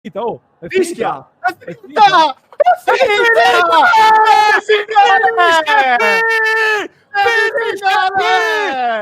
finita, oh, è Fischia! finita. È finita! È finita!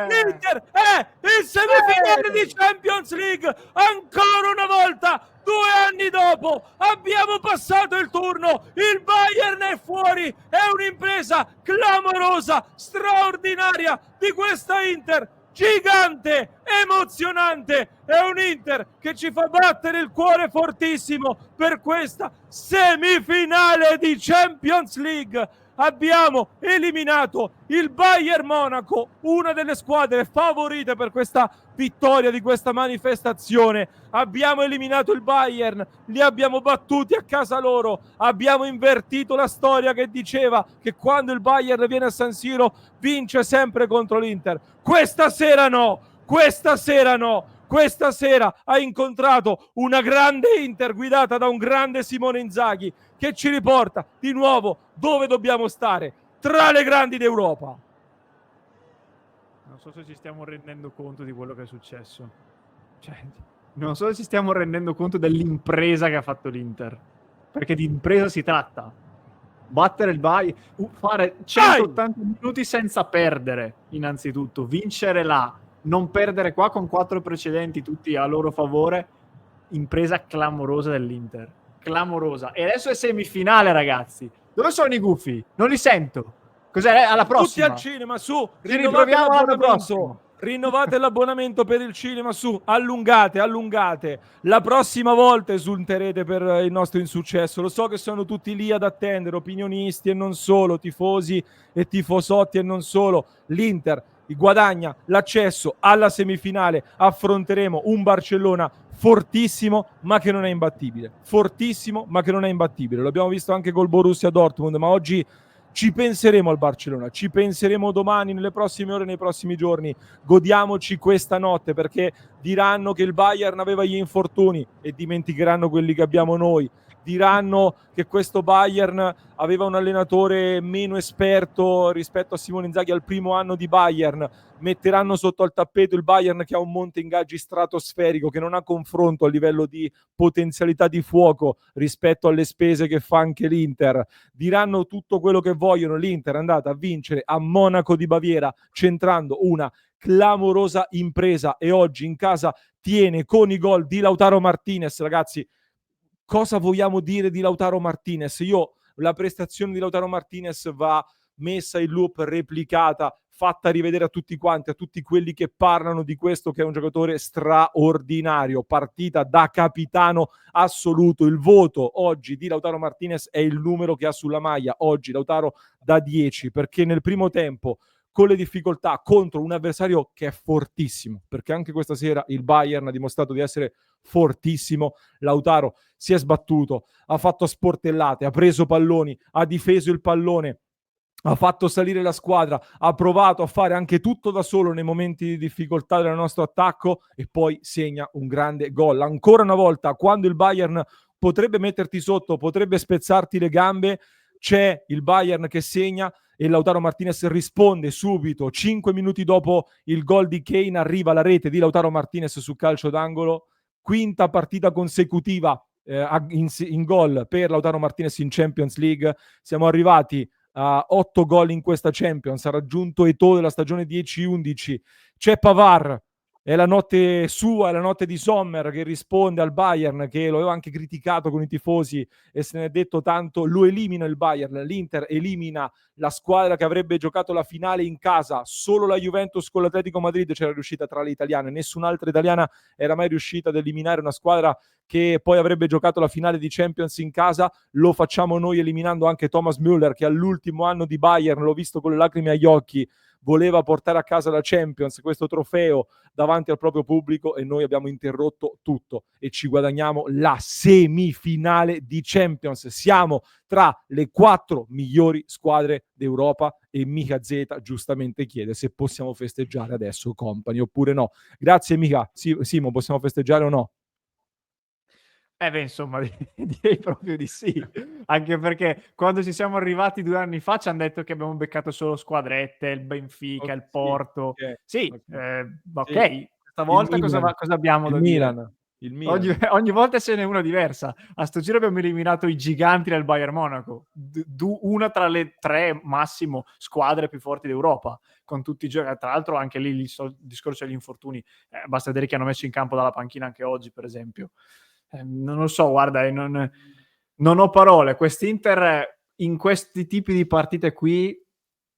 L'Inter è in semifinale di Champions League ancora una volta. 2 anni dopo abbiamo passato il turno, il Bayern è fuori, è un'impresa clamorosa, straordinaria di questa Inter, gigante, emozionante, è un Inter che ci fa battere il cuore fortissimo per questa semifinale di Champions League. Abbiamo eliminato il Bayern Monaco, una delle squadre favorite per questa vittoria di questa manifestazione. Abbiamo eliminato il Bayern, li abbiamo battuti a casa loro, abbiamo invertito la storia che diceva che quando il Bayern viene a San Siro vince sempre contro l'Inter. Questa sera no, questa sera no. Questa sera ha incontrato una grande Inter guidata da un grande Simone Inzaghi che ci riporta di nuovo dove dobbiamo stare, tra le grandi d'Europa. Non so se ci stiamo rendendo conto di quello che è successo. Cioè, non so se ci stiamo rendendo conto dell'impresa che ha fatto l'Inter. Perché di impresa si tratta. Battere il Bayern, fare 180 minuti senza perdere, innanzitutto. Vincere là, non perdere qua con 4 precedenti tutti a loro favore. Impresa clamorosa dell'Inter. Clamorosa. E adesso è semifinale, ragazzi. Dove sono i gufi? Non li sento. Cos'è? Alla prossima. Tutti al cinema, su, riproviamo l'anno prossimo. Rinnovate l'abbonamento per il cinema, su, allungate. La prossima volta esulterete per il nostro insuccesso. Lo so che sono tutti lì ad attendere, opinionisti e non solo, tifosi e tifosotti e non solo. L'Inter guadagna l'accesso alla semifinale. Affronteremo un Barcellona fortissimo ma che non è imbattibile. Fortissimo ma che non è imbattibile. L'abbiamo visto anche col Borussia Dortmund, ma oggi ci penseremo al Barcellona, ci penseremo domani, nelle prossime ore, nei prossimi giorni. Godiamoci questa notte, perché diranno che il Bayern aveva gli infortuni e dimenticheranno quelli che abbiamo noi. Diranno che questo Bayern aveva un allenatore meno esperto rispetto a Simone Inzaghi al primo anno di Bayern. Metteranno sotto al tappeto il Bayern che ha un monte ingaggi stratosferico, che non ha confronto a livello di potenzialità di fuoco rispetto alle spese che fa anche l'Inter. Diranno tutto quello che vogliono. L'Inter è andata a vincere a Monaco di Baviera centrando una clamorosa impresa e oggi in casa tiene con i gol di Lautaro Martinez. Ragazzi, cosa vogliamo dire di Lautaro Martinez? La prestazione di Lautaro Martinez va messa in loop, replicata, fatta rivedere a tutti quanti, a tutti quelli che parlano di questo che è un giocatore straordinario, partita da capitano assoluto. Il voto oggi di Lautaro Martinez è il numero che ha sulla maglia, oggi Lautaro da 10, perché nel primo tempo con le difficoltà contro un avversario che è fortissimo, perché anche questa sera il Bayern ha dimostrato di essere fortissimo. Lautaro si è sbattuto, ha fatto sportellate, ha preso palloni, ha difeso il pallone, ha fatto salire la squadra, ha provato a fare anche tutto da solo nei momenti di difficoltà del nostro attacco e poi segna un grande gol. Ancora una volta, quando il Bayern potrebbe metterti sotto, potrebbe spezzarti le gambe, c'è il Bayern che segna e Lautaro Martinez risponde subito. 5 minuti dopo il gol di Kane arriva la rete di Lautaro Martinez su calcio d'angolo. Quinta partita consecutiva in gol per Lautaro Martinez in Champions League. Siamo arrivati a 8 gol in questa Champions, ha raggiunto Eto'o della stagione 10-11. C'è Pavard, è la notte sua, è la notte di Sommer che risponde al Bayern, che lo aveva anche criticato con i tifosi e se ne è detto tanto. Lo elimina il Bayern, l'Inter elimina la squadra che avrebbe giocato la finale in casa. Solo la Juventus con l'Atletico Madrid c'era riuscita tra le italiane, nessun'altra italiana era mai riuscita ad eliminare una squadra che poi avrebbe giocato la finale di Champions in casa. Lo facciamo noi eliminando anche Thomas Müller, che all'ultimo anno di Bayern, l'ho visto con le lacrime agli occhi, voleva portare a casa la Champions, questo trofeo davanti al proprio pubblico, e noi abbiamo interrotto tutto e ci guadagniamo la semifinale di Champions. Siamo tra le 4 migliori squadre d'Europa e Mica Z giustamente chiede se possiamo festeggiare adesso Company oppure no. Grazie Mica. Simo, possiamo festeggiare o no? Insomma, direi proprio di sì. Anche perché quando ci siamo arrivati 2 anni fa ci hanno detto che abbiamo beccato solo squadrette, il Benfica, il Porto. Okay. Sì, Okay. ok. Questa volta cosa abbiamo il da Milan. dire? Il Milan. Ogni volta ce n'è una diversa. A sto giro abbiamo eliminato i giganti del Bayern Monaco, una tra le 3 massimo squadre più forti d'Europa, con tutti i giocatori. Tra l'altro anche lì il discorso degli infortuni, basta vedere che hanno messo in campo dalla panchina anche oggi, per esempio. Non lo so, guarda, non ho parole. Quest'Inter in questi tipi di partite qui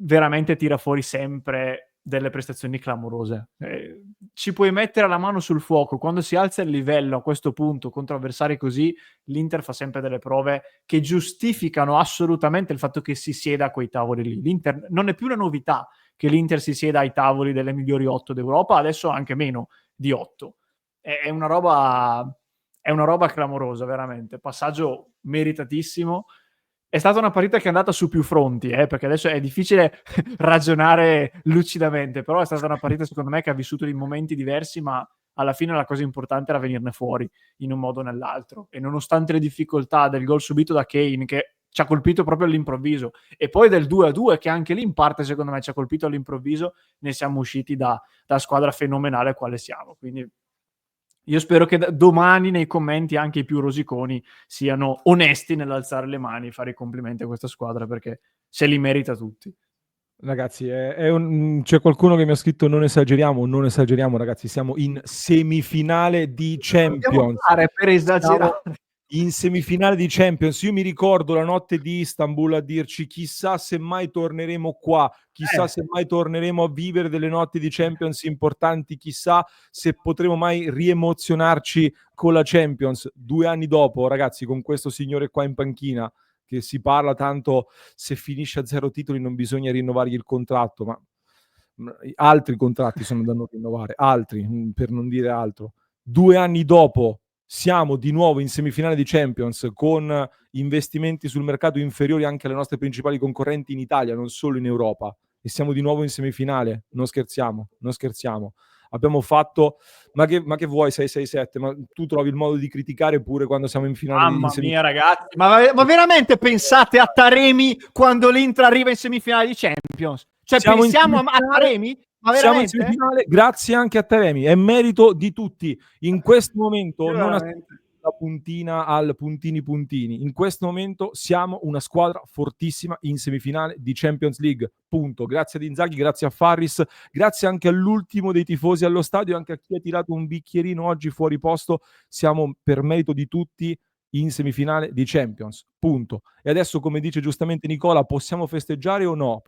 veramente tira fuori sempre delle prestazioni clamorose. Ci puoi mettere la mano sul fuoco, quando si alza il livello a questo punto contro avversari così, l'Inter fa sempre delle prove che giustificano assolutamente il fatto che si sieda a quei tavoli lì. L'Inter non è più una novità che l'Inter si sieda ai tavoli delle migliori 8 d'Europa, adesso anche meno di 8. È una roba clamorosa, veramente. Passaggio meritatissimo. È stata una partita che è andata su più fronti, perché adesso è difficile ragionare lucidamente, però è stata una partita secondo me che ha vissuto dei momenti diversi, ma alla fine la cosa importante era venirne fuori in un modo o nell'altro. E nonostante le difficoltà del gol subito da Kane, che ci ha colpito proprio all'improvviso, e poi del 2-2 che anche lì in parte secondo me ci ha colpito all'improvviso, ne siamo usciti da squadra fenomenale quale siamo. Quindi io spero che domani nei commenti anche i più rosiconi siano onesti nell'alzare le mani e fare i complimenti a questa squadra, perché se li merita tutti. Ragazzi, c'è qualcuno che mi ha scritto non esageriamo ragazzi, siamo in semifinale di Champions. Fare per esagerare. In semifinale di Champions, io mi ricordo la notte di Istanbul a dirci chissà se mai torneremo qua, chissà se mai torneremo a vivere delle notti di Champions importanti, chissà se potremo mai riemozionarci con la Champions. 2 anni dopo, ragazzi, con questo signore qua in panchina, che si parla tanto, se finisce a 0 titoli non bisogna rinnovargli il contratto, ma altri contratti sono da non rinnovare, altri, per non dire altro. 2 anni dopo siamo di nuovo in semifinale di Champions con investimenti sul mercato inferiori anche alle nostre principali concorrenti in Italia, non solo in Europa, e siamo di nuovo in semifinale. Non scherziamo. Abbiamo fatto, ma che vuoi 6-6-7, ma tu trovi il modo di criticare pure quando siamo in finale. Mamma mia ragazzi, ma veramente pensate a Taremi quando l'Inter arriva in semifinale di Champions? Cioè siamo pensiamo a Taremi? Ma siamo in semifinale grazie anche a Taremi, è merito di tutti. In questo momento non la puntina al puntini. In questo momento siamo una squadra fortissima in semifinale di Champions League. Punto. Grazie ad Inzaghi, grazie a Farris, grazie anche all'ultimo dei tifosi allo stadio, anche a chi ha tirato un bicchierino oggi fuori posto. Siamo per merito di tutti in semifinale di Champions, punto. E adesso, come dice giustamente Nicola, possiamo festeggiare o no?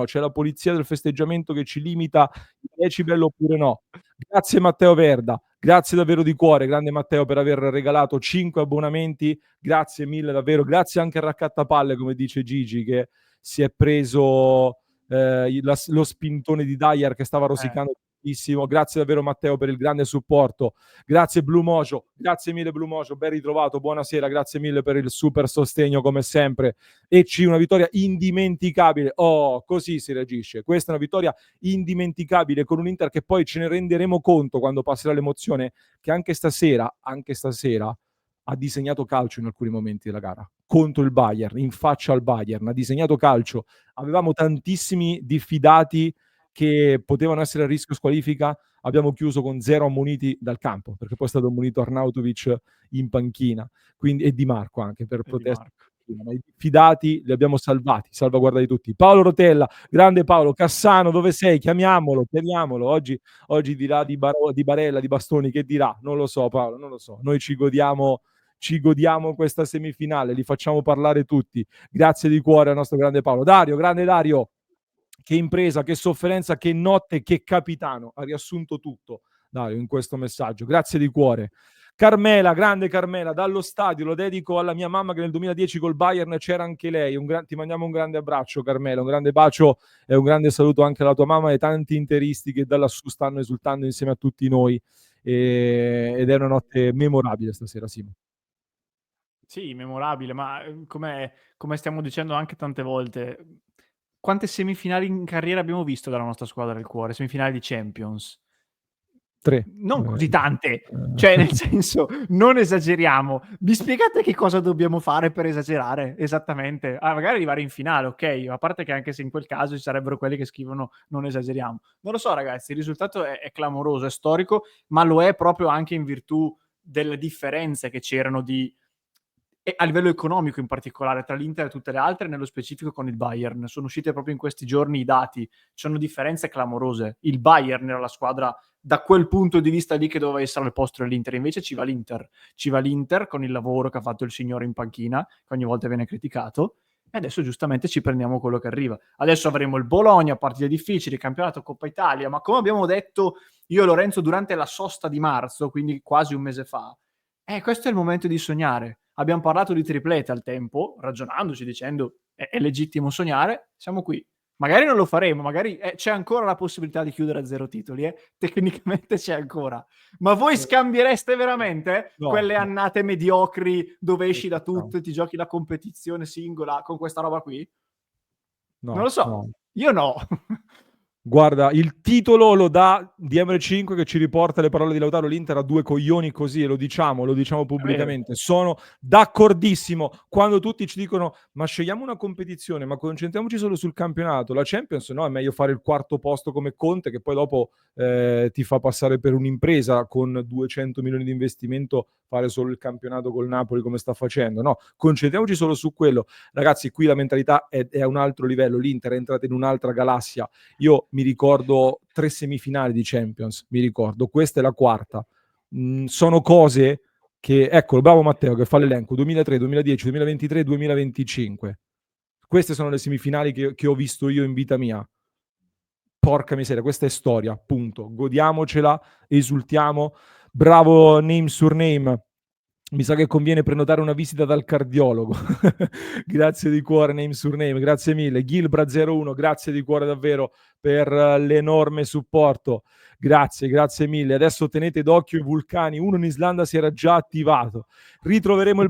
C'è la polizia del festeggiamento che ci limita i decibel oppure no? Grazie Matteo Verda, grazie davvero di cuore, grande Matteo, per aver regalato 5 abbonamenti, grazie mille davvero, grazie anche al raccattapalle, come dice Gigi, che si è preso lo spintone di Dyer che stava rosicando tantissimo. Grazie davvero Matteo per il grande supporto, grazie Blue Mojo, grazie mille Blue Mojo, ben ritrovato, buonasera, grazie mille per il super sostegno come sempre. EC, una vittoria indimenticabile, così si reagisce, questa è una vittoria indimenticabile con un Inter che poi ce ne renderemo conto quando passerà l'emozione, che anche stasera ha disegnato calcio in alcuni momenti della gara, contro il Bayern, in faccia al Bayern, ha disegnato calcio. Avevamo tantissimi diffidati che potevano essere a rischio squalifica, abbiamo chiuso con 0 ammoniti dal campo, perché poi è stato ammonito Arnautovic in panchina, quindi, e Di Marco anche per protesta. Ma i diffidati li abbiamo salvaguardati tutti. Paolo Rotella, grande Paolo. Cassano, dove sei? Chiamiamolo. Oggi dirà di Barella, di Bastoni, che dirà? Non lo so Paolo, non lo so. Noi ci godiamo questa semifinale, li facciamo parlare tutti. Grazie di cuore al nostro grande Paolo. Grande Dario, che impresa, che sofferenza, che notte, che capitano. Ha riassunto tutto Dario in questo messaggio. Grazie di cuore. Carmela, grande Carmela, dallo stadio, lo dedico alla mia mamma che nel 2010 col Bayern c'era anche lei. Ti mandiamo un grande abbraccio Carmela, un grande bacio e un grande saluto anche alla tua mamma e tanti interisti che da lassù stanno esultando insieme a tutti noi. Ed è una notte memorabile stasera, Simo. Sì, memorabile, ma come stiamo dicendo anche tante volte, quante semifinali in carriera abbiamo visto dalla nostra squadra del cuore? Semifinali di Champions? 3. Non così tante, cioè nel senso, non esageriamo. Vi spiegate che cosa dobbiamo fare per esagerare? Esattamente. Magari arrivare in finale, ok, a parte che anche se in quel caso ci sarebbero quelli che scrivono non esageriamo. Non lo so ragazzi, il risultato è clamoroso, è storico, ma lo è proprio anche in virtù delle differenze che c'erano e a livello economico in particolare tra l'Inter e tutte le altre, nello specifico con il Bayern. Sono uscite proprio in questi giorni i dati, ci sono differenze clamorose. Il Bayern era la squadra da quel punto di vista lì che doveva essere al posto dell'Inter, invece ci va l'Inter con il lavoro che ha fatto il signore in panchina, che ogni volta viene criticato, e adesso giustamente ci prendiamo quello che arriva. Adesso avremo il Bologna, partite difficili, campionato Coppa Italia, ma come abbiamo detto io e Lorenzo durante la sosta di marzo, quindi quasi un mese fa, questo è il momento di sognare. Abbiamo parlato di triplete al tempo, ragionandoci, dicendo è legittimo sognare, siamo qui. Magari non lo faremo, magari c'è ancora la possibilità di chiudere a 0 titoli, tecnicamente c'è ancora. Ma voi scambiereste veramente quelle annate mediocri dove esci da tutto e ti giochi la competizione singola con questa roba qui? Non lo so, io no. Guarda, il titolo lo dà DMR5 che ci riporta le parole di Lautaro: l'Inter ha due coglioni così, e lo diciamo pubblicamente. Sono d'accordissimo quando tutti ci dicono ma scegliamo una competizione, ma concentriamoci solo sul campionato. La Champions no, è meglio fare il quarto posto come Conte, che poi dopo ti fa passare per un'impresa con 200 milioni di investimento, fare solo il campionato col Napoli come sta facendo. No, concentriamoci solo su quello. Ragazzi, qui la mentalità è a un altro livello. L'Inter è entrata in un'altra galassia. Io mi ricordo 3 semifinali di Champions, questa è la quarta. Sono cose che, eccolo, bravo Matteo che fa l'elenco, 2003, 2010, 2023, 2025. Queste sono le semifinali che ho visto io in vita mia. Porca miseria, questa è storia, punto. Godiamocela, esultiamo. Bravo Name Surname. Mi sa che conviene prenotare una visita dal cardiologo. Grazie di cuore, Name Surname, grazie mille. Gilbra01, grazie di cuore davvero per l'enorme supporto. Grazie mille. Adesso tenete d'occhio i vulcani. Uno in Islanda si era già attivato. Ritroveremo il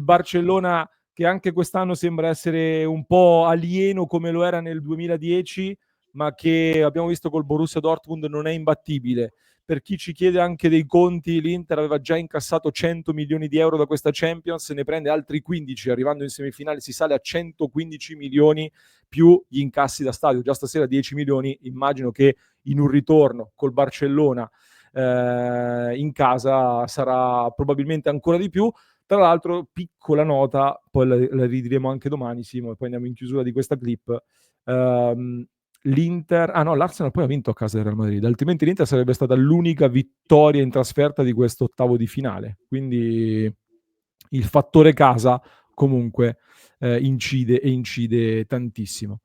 Barcellona che anche quest'anno sembra essere un po' alieno come lo era nel 2010, ma che abbiamo visto col Borussia Dortmund non è imbattibile. Per chi ci chiede anche dei conti, l'Inter aveva già incassato 100 milioni di euro da questa Champions, ne prende altri 15, arrivando in semifinale si sale a 115 milioni più gli incassi da stadio. Già stasera 10 milioni, immagino che in un ritorno col Barcellona in casa sarà probabilmente ancora di più. Tra l'altro, piccola nota, poi la ridiremo anche domani, Simo, e poi andiamo in chiusura di questa clip. L'Inter, l'Arsenal poi ha vinto a casa del Real Madrid, altrimenti l'Inter sarebbe stata l'unica vittoria in trasferta di questo ottavo di finale, quindi il fattore casa comunque incide tantissimo.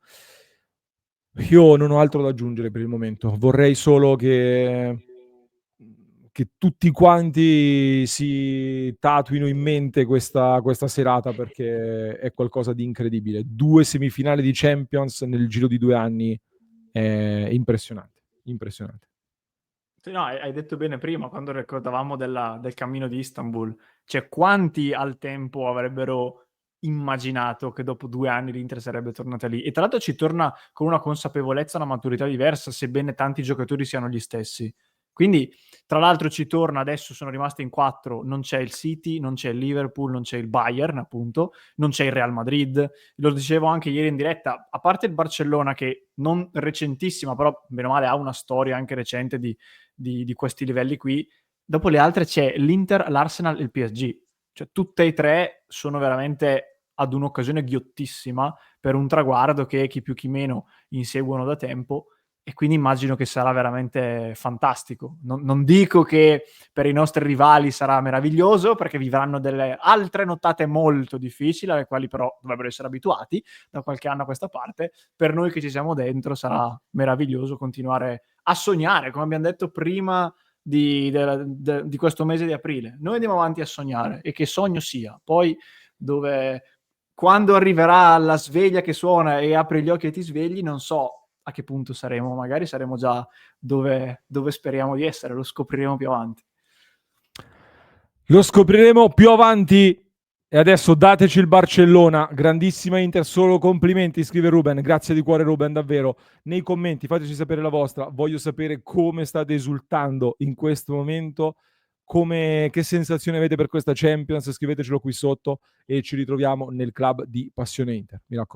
Io non ho altro da aggiungere per il momento, vorrei solo che tutti quanti si tatuino in mente questa serata, perché è qualcosa di incredibile. 2 semifinali di Champions nel giro di 2 anni è impressionante. Sì, no, hai detto bene prima, quando ricordavamo del cammino di Istanbul, cioè quanti al tempo avrebbero immaginato che dopo 2 anni l'Inter sarebbe tornata lì? E tra l'altro ci torna con una consapevolezza, una maturità diversa, sebbene tanti giocatori siano gli stessi. Quindi, tra l'altro ci torna, adesso sono rimasti in 4, non c'è il City, non c'è il Liverpool, non c'è il Bayern, appunto, non c'è il Real Madrid. Lo dicevo anche ieri in diretta, a parte il Barcellona, che non recentissima, però bene o male ha una storia anche recente di questi livelli qui, dopo le altre c'è l'Inter, l'Arsenal e il PSG. Cioè tutte e 3 sono veramente ad un'occasione ghiottissima per un traguardo che chi più chi meno inseguono da tempo, e quindi immagino che sarà veramente fantastico. Non dico che per i nostri rivali sarà meraviglioso, perché vivranno delle altre nottate molto difficili, alle quali però dovrebbero essere abituati da qualche anno a questa parte. Per noi che ci siamo dentro sarà meraviglioso continuare a sognare, come abbiamo detto prima di questo mese di aprile. Noi andiamo avanti a sognare, e che sogno sia. Poi quando arriverà la sveglia che suona e apri gli occhi e ti svegli, non so a che punto saremo, magari saremo già dove speriamo di essere, lo scopriremo più avanti. E adesso dateci il Barcellona, grandissima Inter, solo complimenti, scrive Ruben, grazie di cuore Ruben, davvero. Nei commenti fateci sapere la vostra, voglio sapere come state esultando in questo momento, che sensazioni avete per questa Champions, scrivetecelo qui sotto e ci ritroviamo nel club di Passione Inter, mi raccomando.